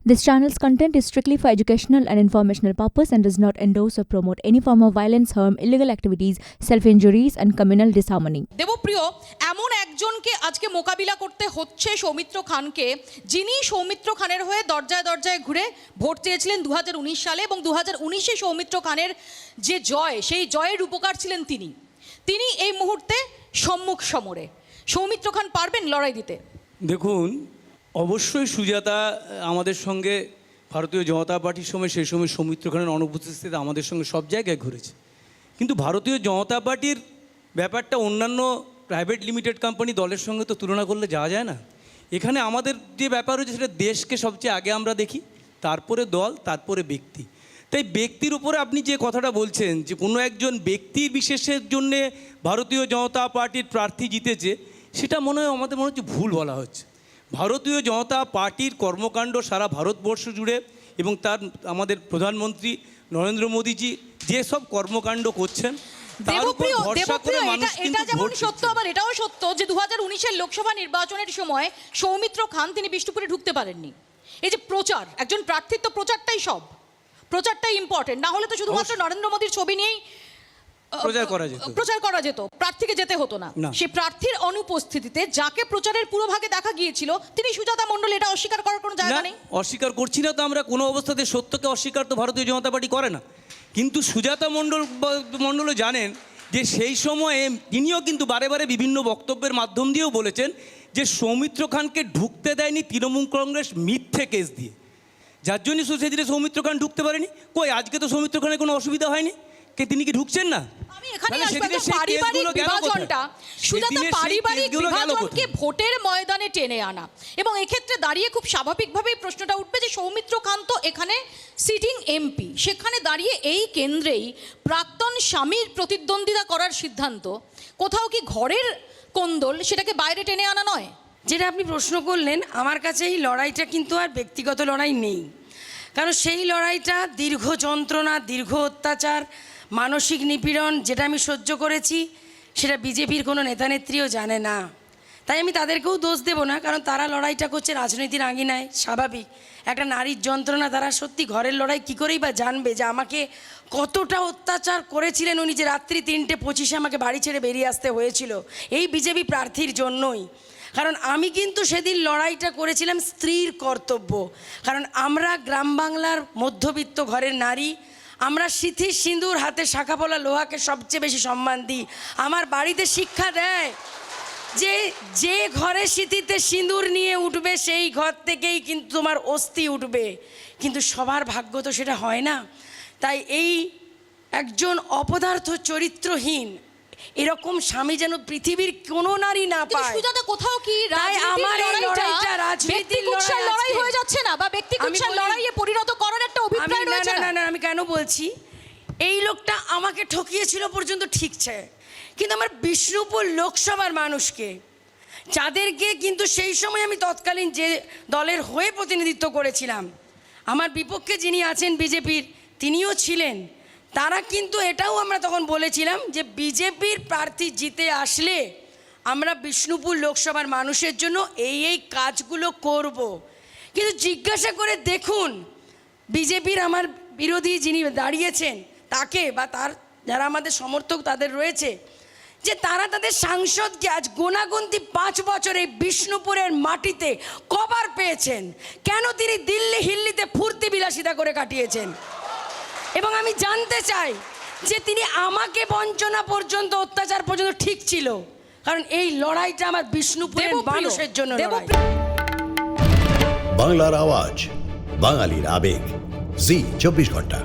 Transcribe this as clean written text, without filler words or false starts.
This channel's content is strictly for educational and informational purpose and does not endorse or promote any form of violence, harm, illegal activities, self-injuries and communal disharmony. Debapriya এমন একজনকে আজকে মোকাবিলা করতে হচ্ছে সৌমিত্র খানকে, যিনি সৌমিত্র খানের হয়ে দরজায় দরজায় ঘুরে ভোট চেয়েছিলেন 2019 সালে এবং 2019-এ সৌমিত্র খানের যে জয়, সেই জয়ের উপকার ছিলেন তিনি এই মুহূর্তে সম্মুখ সমরে। সৌমিত্র খান পারবেন লড়াই দিতে? দেখুন, অবশ্যই সুজাতা আমাদের সঙ্গে ভারতীয় জনতা পার্টির সময় সেই সময় সৌমিত্র খানের অনুপস্থিতিতে আমাদের সঙ্গে সব জায়গায় ঘুরেছে। কিন্তু ভারতীয় জনতা পার্টির ব্যাপারটা অন্যান্য প্রাইভেট লিমিটেড কোম্পানি দলের সঙ্গে তো তুলনা করলে যাওয়া যায় না। এখানে আমাদের যে ব্যাপার হচ্ছে সেটা দেশকে সবচেয়ে আগে আমরা দেখি, তারপরে দল, তারপরে ব্যক্তি। তাই ব্যক্তির উপরে আপনি যে কথাটা বলছেন যে কোনো একজন ব্যক্তি বিশেষের জন্যে ভারতীয় জনতা পার্টির প্রার্থী জিতেছে, সেটা মনে হয় আমাদের মনে হচ্ছে ভুল বলা হচ্ছে। ভারতীয় জনতা পার্টির কর্মকাণ্ড সারা ভারতবর্ষ জুড়ে এবং তার আমাদের প্রধানমন্ত্রী নরেন্দ্র মোদীজি যেসব কর্মকাণ্ড করছেন তার উপর ভরসা করে মানুষ কিন্তু এটা যেমন সত্য, আবার এটাও সত্য যে 2019-এর লোকসভা নির্বাচনের সময় সৌমিত্র খান তিনি বিষ্ণুপুরে ঢুকতে পারেননি। এই যে প্রচার, একজন প্রার্থীর তো প্রচারটাই সব, প্রচারটাই ইম্পর্টেন্ট, না হলে তো শুধুমাত্র নরেন্দ্র মোদীর ছবি নিয়েই প্রচার করা যেত, প্রার্থীকে যেতে হতো না। সেই প্রার্থীর অনুপস্থিতিতে যাকে প্রচারের পুরোভাগে দেখা গিয়েছিল তিনি সুজাতা মণ্ডল, এটা অস্বীকার করার কোনো জায়গা নেই। অস্বীকার করছি না তো আমরা, কোনো অবস্থাতে সত্যকে অস্বীকার তো ভারতীয় জনতা পার্টি করে না। কিন্তু সুজাতা মণ্ডলও জানেন যে সেই সময়ে তিনিও কিন্তু বারে বারে বিভিন্ন বক্তব্যের মাধ্যম দিয়েও বলেছেন যে সৌমিত্র খানকে ঢুকতে দেয়নি তৃণমূল কংগ্রেস মিথ্যে কেস দিয়ে, যার জন্য সেদিনে সৌমিত্র খান ঢুকতে পারেনি। কই আজকে তো সৌমিত্র খানের কোনো অসুবিধা হয়নি, তিনি কি ঢুকছেন না? আমি এখানে পারিবারিক বিভাজনটা, সুজাতা পারিবারিক বিভাজনকে ভোটের ময়দানে টেনে আনা, এবং এক্ষেত্রে দাঁড়িয়ে খুব স্বাভাবিকভাবেই প্রশ্নটা উঠবে যে সৌমিত্র খান তো এখানে সিটিং এমপি, সেখানে দাঁড়িয়ে এই কেন্দ্রেই প্রাক্তন স্বামীর প্রতিদ্বন্দ্বিতা করার সিদ্ধান্ত কোথাও কি ঘরের কোন্দল, সেটাকে বাইরে টেনে আনা নয়? যেটা আপনি প্রশ্ন করলেন, আমার কাছে এই লড়াইটা কিন্তু আর ব্যক্তিগত লড়াই নেই, কারণ সেই লড়াইটা দীর্ঘ যন্ত্রণা, দীর্ঘ অত্যাচার, মানসিক নিপীড়ন যেটা আমি সহ্য করেছি সেটা বিজেপির কোনো নেতানেত্রীও জানে না। তাই আমি তাদেরকেও দোষ দেব না, কারণ তারা লড়াইটা করছে রাজনীতির আঙিনায়, স্বাভাবিক। একটা নারীর যন্ত্রণা তারা সত্যি ঘরের লড়াই কী করেই বা জানবে যে আমাকে কতটা অত্যাচার করেছিলেন উনি, যে রাত্রি 3:25 আমাকে বাড়ি ছেড়ে বেরিয়ে আসতে হয়েছিল এই বিজেপি প্রার্থীর জন্যই। কারণ আমি কিন্তু সেদিন লড়াইটা করেছিলাম স্ত্রীর কর্তব্য, কারণ আমরা গ্রাম বাংলার মধ্যবিত্ত ঘরের নারী, আমরা সিঁথির সিঁদুর হাতে শাঁখাপলা লোহাকে সবচেয়ে বেশি সম্মান দিই। আমার বাড়িতে শিক্ষা দেয় যে যে ঘরে সিঁথিতে সিঁদুর নিয়ে উঠবে সেই ঘর থেকেই কিন্তু তোমার অস্থি উঠবে, কিন্তু সবার ভাগ্য তো সেটা হয় না। তাই এই একজন অপদার্থ চরিত্রহীন এরকম স্বামী যেন পৃথিবীর কোনো নারী না পায়। সুজাতা, কোথাও কি আমার এই লড়াইটা রাজনীতির লড়াই হয়ে যাচ্ছে না, বা ব্যক্তিগত লড়াইয়ে পরিণত করার একটা অভিপ্রায় রয়েছে না? না, আমি কেন বলছি, এই লোকটা আমাকে ঠকিয়েছিল পর্যন্ত ঠিকছে, কিন্তু আমার বিষ্ণুপুর লোকসভার মানুষকে, যাদেরকে কিন্তু সেই সময় আমি তৎকালীন যে দলের হয়ে প্রতিনিধিত্ব করেছিলাম, আমার বিপক্ষে যিনি আছেন বিজেপির তিনিও ছিলেন, তারা কিন্তু এটাও আমরা তখন বলেছিলাম যে বিজেপির প্রার্থী জিতে আসলে আমরা বিষ্ণুপুর লোকসভার মানুষের জন্য এই কাজগুলো করব। কিন্তু জিজ্ঞাসা করে দেখুন বিজেপির আমার বিরোধী যিনি দাঁড়িয়েছেন তাকে, বা তার যারা আমাদের সমর্থক তাদের রয়েছে, যে তারা তাদের সাংসদকে আজ গোনাগুনতি 5 বছরে বিষ্ণুপুরের মাটিতে কবার পেয়েছেন, কেন তিনি দিল্লি হিল্লিতে ফুর্তি বিলাসিতা করে কাটিয়েছেন। এবং আমি জানতে চাই যে তিনি আমাকে বঞ্চনা পর্যন্ত, অত্যাচার পর্যন্ত ঠিক ছিল, কারণ এই লড়াইটা আমার বিষ্ণুপুরের মানুষের জন্য। বাংলার আওয়াজ, বাঙালির আবেগ, জি 24 ঘন্টা।